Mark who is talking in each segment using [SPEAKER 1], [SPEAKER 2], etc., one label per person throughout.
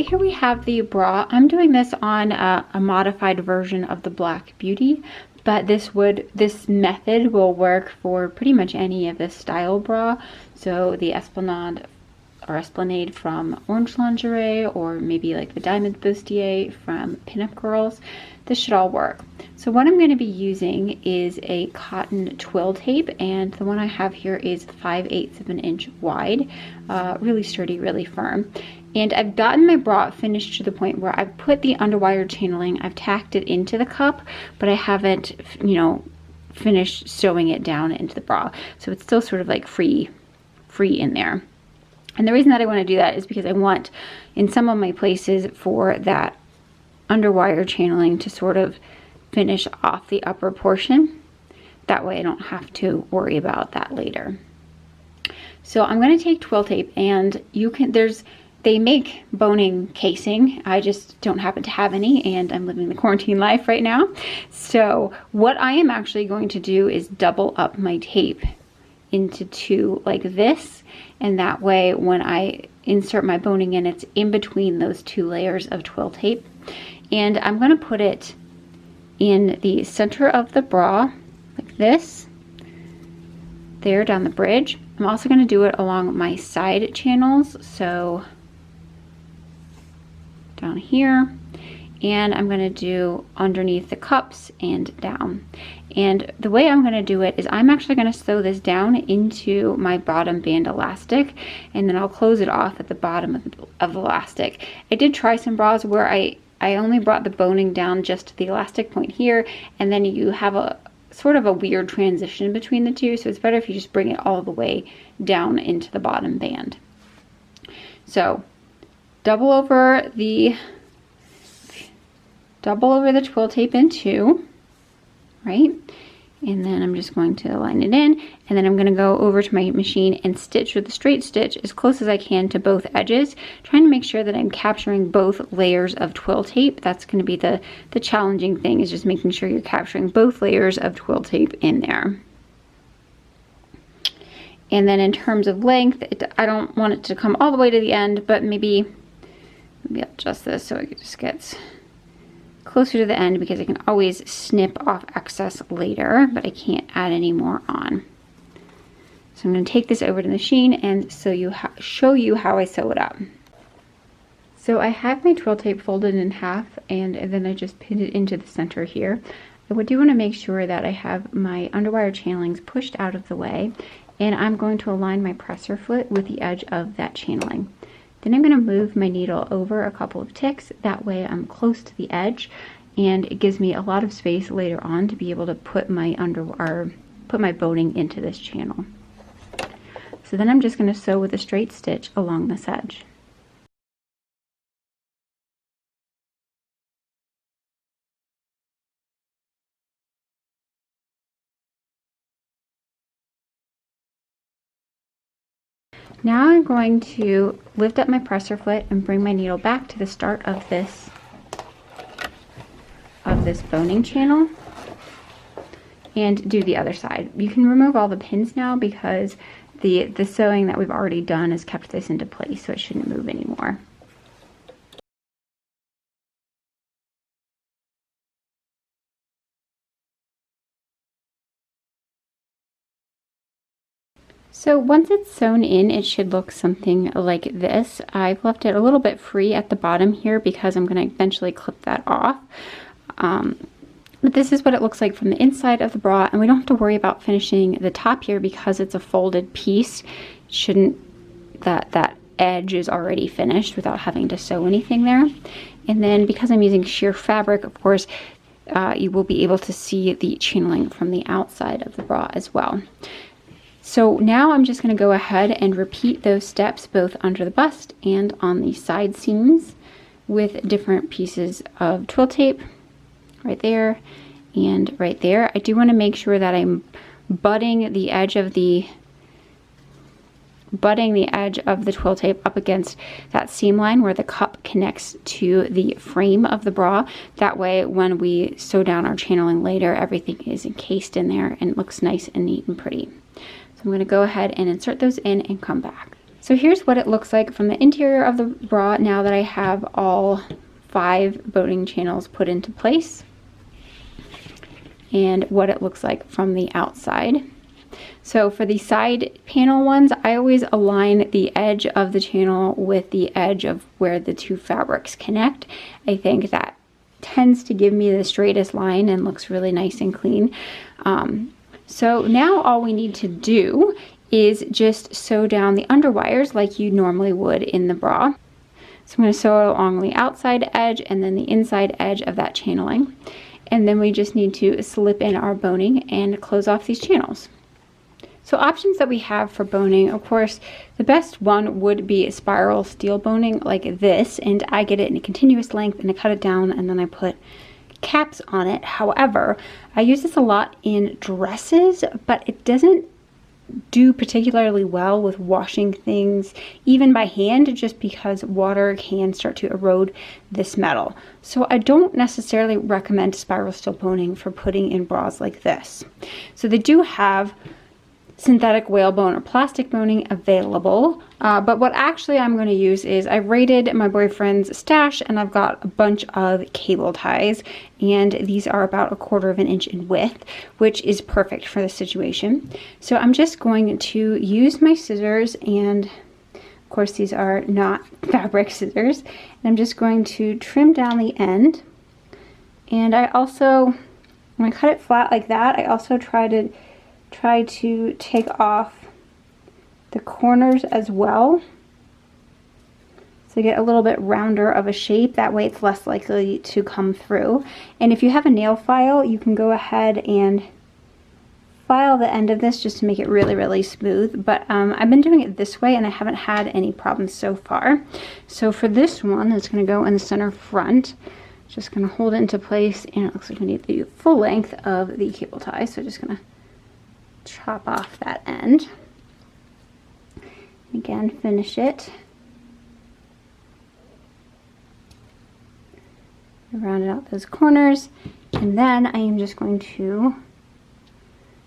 [SPEAKER 1] right here we have the bra. I'm doing this on a modified version of the Black Beauty, but this method will work for pretty much any of this style bra. So the Esplanade from Orange Lingerie, or maybe like the Diamond Bustier from Pinup Girls. This should all work. So what I'm going to be using is a cotton twill tape, and the one I have here is 5/8 of an inch wide, really sturdy, really firm. And I've gotten my bra finished to the point where I've put the underwire channeling, I've tacked it into the cup, but I haven't, you know, finished sewing it down into the bra. So it's still sort of like free in there. And the reason that I want to do that is because I want, in some of my places, for that underwire channeling to sort of finish off the upper portion. That way I don't have to worry about that later. So I'm going to take twill tape, and they make boning casing. I just don't happen to have any, and I'm living the quarantine life right now. So what I am actually going to do is double up my tape into two like this, and that way when I insert my boning in, it's in between those two layers of twill tape. And I'm going to put it in the center of the bra like this, there down the bridge. I'm also going to do it along my side channels, so down here, and I'm going to do underneath the cups and down. And the way I'm going to do it is I'm actually going to sew this down into my bottom band elastic, and then I'll close it off at the bottom of the elastic. I did try some bras where I only brought the boning down just to the elastic point here, and then you have a sort of a weird transition between the two, so it's better if you just bring it all the way down into the bottom band. So double over the twill tape in two, right? And then I'm just going to line it in, and then I'm going to go over to my machine and stitch with a straight stitch as close as I can to both edges, trying to make sure that I'm capturing both layers of twill tape. That's going to be the challenging thing, is just making sure you're capturing both layers of twill tape in there. And then in terms of length, I don't want it to come all the way to the end, but maybe I'll adjust this so it just gets closer to the end, because I can always snip off excess later, but I can't add any more on. So I'm going to take this over to the machine and show you how I sew it up. So I have my twill tape folded in half, and then I just pinned it into the center here. I do want to make sure that I have my underwire channelings pushed out of the way, and I'm going to align my presser foot with the edge of that channeling. Then I'm going to move my needle over a couple of ticks. That way I'm close to the edge, and it gives me a lot of space later on to be able to put my boning into this channel. So then I'm just going to sew with a straight stitch along this edge. Now I'm going to lift up my presser foot and bring my needle back to the start of this boning channel and do the other side. You can remove all the pins now, because the sewing that we've already done has kept this into place, so it shouldn't move anymore. So once it's sewn in, it should look something like this. I've left it a little bit free at the bottom here because I'm going to eventually clip that off. But this is what it looks like from the inside of the bra, and we don't have to worry about finishing the top here because it's a folded piece. That edge is already finished without having to sew anything there. And then because I'm using sheer fabric, of course, you will be able to see the channeling from the outside of the bra as well. So now I'm just going to go ahead and repeat those steps both under the bust and on the side seams with different pieces of twill tape right there and right there. I do want to make sure that I'm butting the edge of the twill tape up against that seam line where the cup connects to the frame of the bra. That way when we sew down our channeling later, everything is encased in there and it looks nice and neat and pretty. So I'm going to go ahead and insert those in and come back. So here's what it looks like from the interior of the bra now that I have all 5 boning channels put into place, and what it looks like from the outside. So for the side panel ones, I always align the edge of the channel with the edge of where the 2 fabrics connect. I think that tends to give me the straightest line and looks really nice and clean. So now all we need to do is just sew down the underwires like you normally would in the bra. So I'm going to sew along the outside edge and then the inside edge of that channeling. And then we just need to slip in our boning and close off these channels. So options that we have for boning, of course, the best one would be spiral steel boning like this, and I get it in a continuous length and I cut it down and then I put caps on it. However, I use this a lot in dresses, but it doesn't do particularly well with washing things even by hand, just because water can start to erode this metal. So I don't necessarily recommend spiral steel boning for putting in bras like this. So they do have synthetic whalebone or plastic boning available, but what actually I'm going to use is I raided my boyfriend's stash and I've got a bunch of cable ties, and these are about 1/4 of an inch in width, which is perfect for this situation. So I'm just going to use my scissors, and of course these are not fabric scissors, and I'm just going to trim down the end. And I also, when I cut it flat like that, I also try to take off the corners as well, so get a little bit rounder of a shape. That way it's less likely to come through. And if you have a nail file, you can go ahead and file the end of this just to make it really smooth. But I've been doing it this way and I haven't had any problems so far. So for this one, it's going to go in the center front. Just going to hold it into place, and it looks like we need the full length of the cable tie. So just going to chop off that end. Again, finish it. Round out those corners, and then I am just going to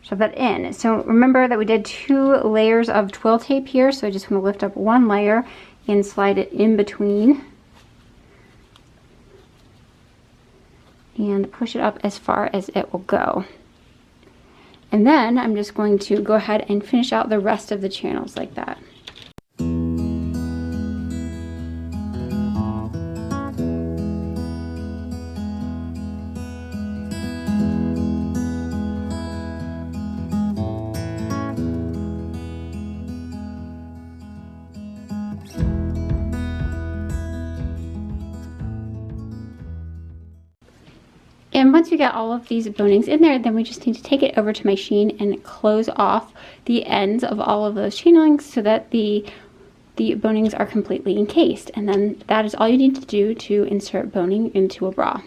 [SPEAKER 1] shove that in. So remember that we did 2 layers of twill tape here, so I just want to lift up 1 layer and slide it in between and push it up as far as it will go. And then I'm just going to go ahead and finish out the rest of the channels like that. And once you get all of these bonings in there, then we just need to take it over to my machine and close off the ends of all of those channelings so that the bonings are completely encased. And then that is all you need to do to insert boning into a bra.